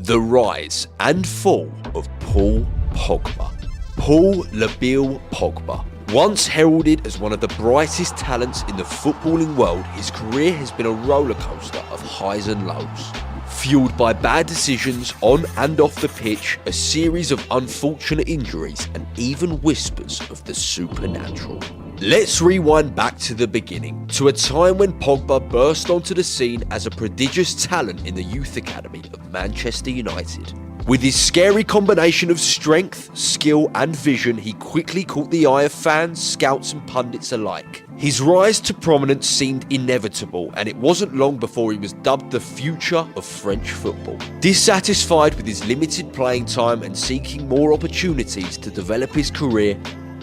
The rise and fall of Paul Pogba. Paul Labile Pogba. Once heralded as one of the brightest talents in the footballing world, his career has been a rollercoaster of highs and lows. Fueled by bad decisions on and off the pitch, a series of unfortunate injuries, and even whispers of the supernatural. Let's rewind back to the beginning, to a time when Pogba burst onto the scene as a prodigious talent in the youth academy of Manchester United. With his scary combination of strength, skill and vision, he quickly caught the eye of fans, scouts and pundits alike. His rise to prominence seemed inevitable, and it wasn't long before he was dubbed the future of French football. Dissatisfied with his limited playing time and seeking more opportunities to develop his career,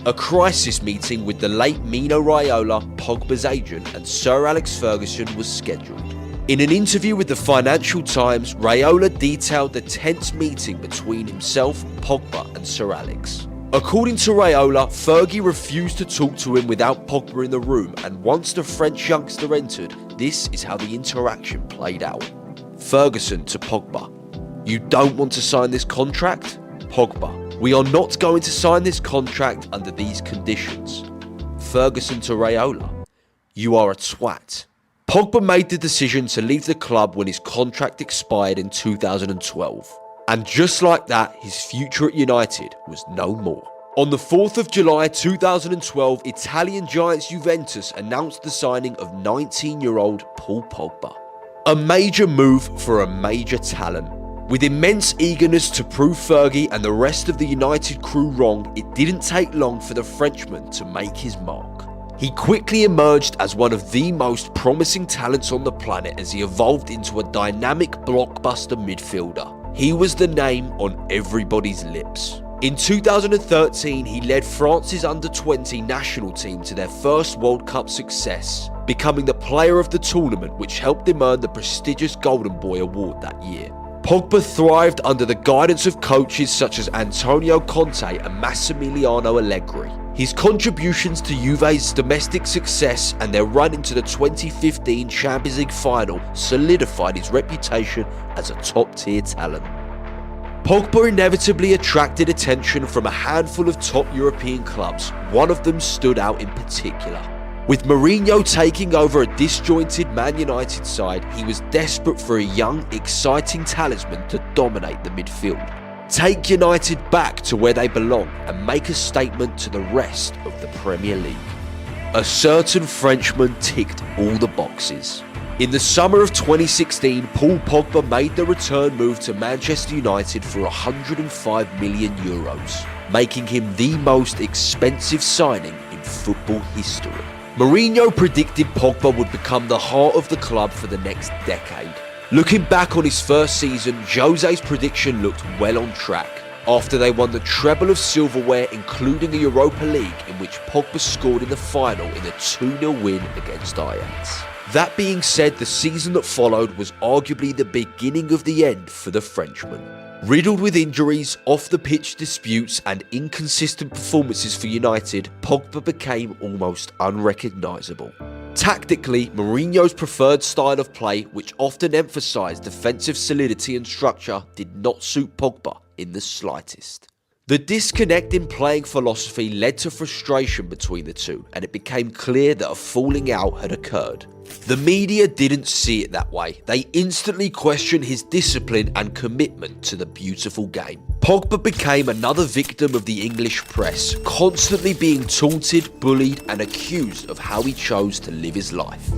a crisis meeting with the late Mino Raiola, Pogba's agent, and Sir Alex Ferguson was scheduled. In an interview with the Financial Times, Raiola detailed the tense meeting between himself, Pogba and Sir Alex. According to Raiola, Fergie refused to talk to him without Pogba in the room, and once the French youngster entered, this is how the interaction played out. Ferguson to Pogba: "You don't want to sign this contract?" Pogba: "We are not going to sign this contract under these conditions." Ferguson to Raiola: "You are a twat." Pogba made the decision to leave the club when his contract expired in 2012. And just like that, his future at United was no more. On the 4th of July 2012, Italian giants Juventus announced the signing of 19-year-old Paul Pogba. A major move for a major talent. With immense eagerness to prove Fergie and the rest of the United crew wrong, it didn't take long for the Frenchman to make his mark. He quickly emerged as one of the most promising talents on the planet as he evolved into a dynamic blockbuster midfielder. He was the name on everybody's lips. In 2013, he led France's under-20 national team to their first World Cup success, becoming the player of the tournament, which helped him earn the prestigious Golden Boy award that year. Pogba thrived under the guidance of coaches such as Antonio Conte and Massimiliano Allegri. His contributions to Juve's domestic success and their run into the 2015 Champions League final solidified his reputation as a top-tier talent. Pogba inevitably attracted attention from a handful of top European clubs. One of them stood out in particular. With Mourinho taking over a disjointed Man United side, he was desperate for a young, exciting talisman to dominate the midfield. Take United back to where they belong and make a statement to the rest of the Premier League. A certain Frenchman ticked all the boxes. In the summer of 2016, Paul Pogba made the return move to Manchester United for €105 million, making him the most expensive signing in football history. Mourinho predicted Pogba would become the heart of the club for the next decade. Looking back on his first season, Jose's prediction looked well on track, after they won the treble of silverware, including a Europa League in which Pogba scored in the final in a 2-0 win against Ajax. That being said, the season that followed was arguably the beginning of the end for the Frenchman. Riddled with injuries, off-the-pitch disputes and inconsistent performances for United, Pogba became almost unrecognisable. Tactically, Mourinho's preferred style of play, which often emphasised defensive solidity and structure, did not suit Pogba in the slightest. The disconnect in playing philosophy led to frustration between the two, and it became clear that a falling out had occurred. The media didn't see it that way. They instantly questioned his discipline and commitment to the beautiful game. Pogba became another victim of the English press, constantly being taunted, bullied and accused of how he chose to live his life.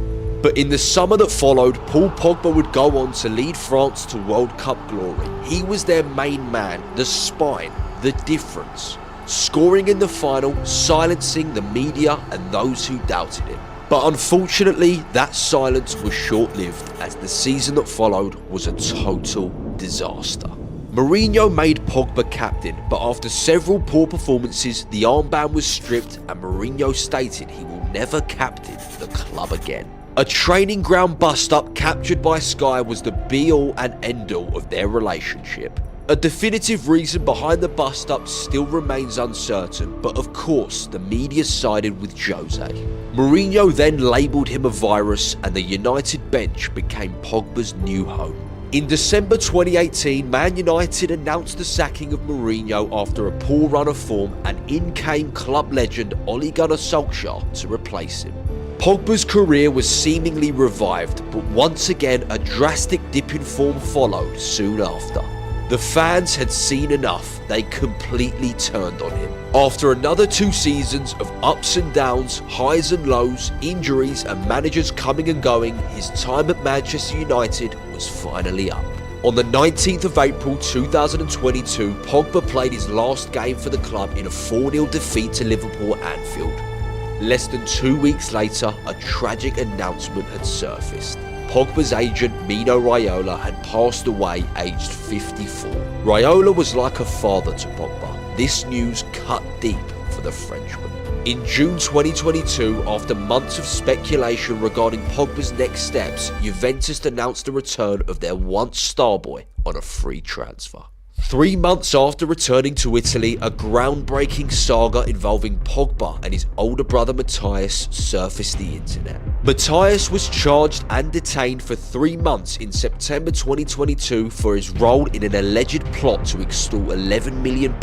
But in the summer that followed, Paul Pogba would go on to lead France to World Cup glory. He was their main man, the spine, the difference, scoring in the final, silencing the media and those who doubted him. But unfortunately, that silence was short-lived, as the season that followed was a total disaster. Mourinho made Pogba captain, but after several poor performances, the armband was stripped and Mourinho stated he will never captain the club again. A training ground bust-up captured by Sky was the be-all and end-all of their relationship. A definitive reason behind the bust-up still remains uncertain, but of course the media sided with Jose. Mourinho then labelled him a virus and the United bench became Pogba's new home. In December 2018, Man United announced the sacking of Mourinho after a poor run of form, and in came club legend Ole Gunnar Solskjaer to replace him. Pogba's career was seemingly revived, but once again a drastic dip in form followed soon after. The fans had seen enough, they completely turned on him. After another 2 seasons of ups and downs, highs and lows, injuries and managers coming and going, his time at Manchester United was finally up. On the 19th of April 2022, Pogba played his last game for the club in a 4-0 defeat to Liverpool at Anfield. Less than 2 weeks later, a tragic announcement had surfaced. Pogba's agent Mino Raiola had passed away aged 54. Raiola was like a father to Pogba. This news cut deep for the Frenchman. In June 2022, after months of speculation regarding Pogba's next steps, Juventus announced the return of their once star boy on a free transfer. 3 months after returning to Italy, a groundbreaking saga involving Pogba and his older brother Matthias surfaced the internet. Matthias was charged and detained for 3 months in September 2022 for his role in an alleged plot to extort £11 million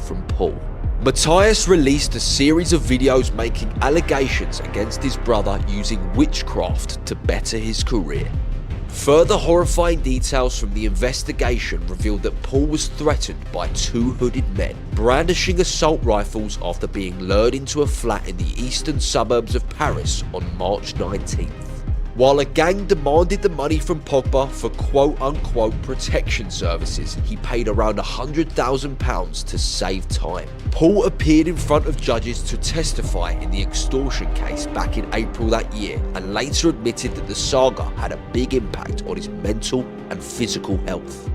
from Paul. Matthias released a series of videos making allegations against his brother using witchcraft to better his career. Further horrifying details from the investigation revealed that Paul was threatened by 2 hooded men, brandishing assault rifles after being lured into a flat in the eastern suburbs of Paris on March 19th. While a gang demanded the money from Pogba for quote-unquote protection services, he paid around £100,000 to save time. Paul appeared in front of judges to testify in the extortion case back in April that year, and later admitted that the saga had a big impact on his mental and physical health.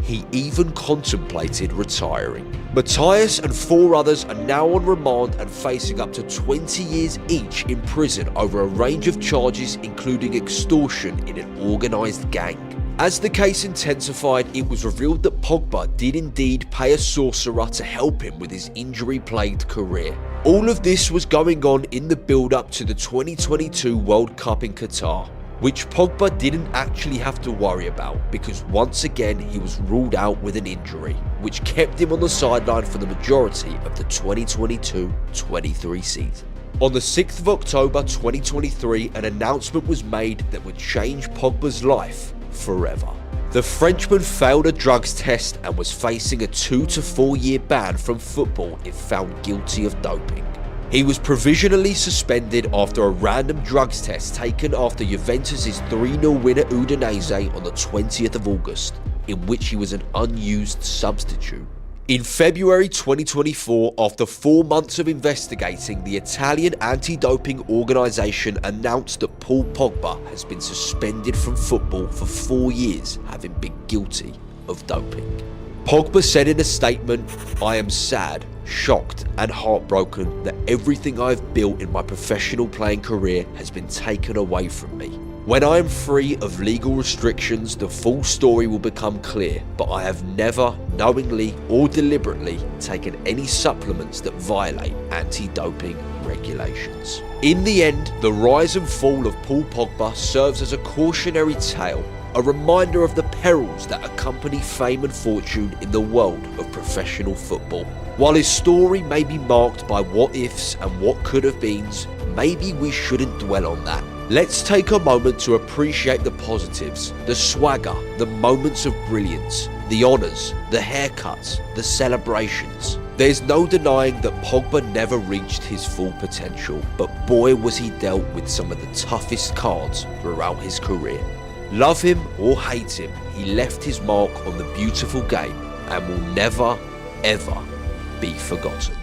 He even contemplated retiring. Matthias and 4 others are now on remand and facing up to 20 years each in prison over a range of charges, including extortion in an organised gang. As the case intensified, it was revealed that Pogba did indeed pay a sorcerer to help him with his injury-plagued career. All of this was going on in the build-up to the 2022 World Cup in Qatar, which Pogba didn't actually have to worry about because once again he was ruled out with an injury, which kept him on the sideline for the majority of the 2022-23 season. On the 6th of October 2023, an announcement was made that would change Pogba's life forever. The Frenchman failed a drugs test and was facing a 2 to 4 year ban from football if found guilty of doping. He was provisionally suspended after a random drugs test taken after Juventus' 3-0 win at Udinese on the 20th of August, in which he was an unused substitute. In February 2024, after 4 months of investigating, the Italian anti-doping organisation announced that Paul Pogba has been suspended from football for 4 years, having been guilty of doping. Pogba said in a statement, "I am sad, shocked and heartbroken that everything I've built in my professional playing career has been taken away from me. When I am free of legal restrictions, the full story will become clear, but I have never, knowingly or deliberately, taken any supplements that violate anti-doping regulations." In the end, the rise and fall of Paul Pogba serves as a cautionary tale, a reminder of the perils that accompany fame and fortune in the world of professional football. While his story may be marked by what ifs and what could have beens, maybe we shouldn't dwell on that. Let's take a moment to appreciate the positives, the swagger, the moments of brilliance, the honours, the haircuts, the celebrations. There's no denying that Pogba never reached his full potential, but boy was he dealt with some of the toughest cards throughout his career. Love him or hate him, he left his mark on the beautiful game and will never, ever be forgotten.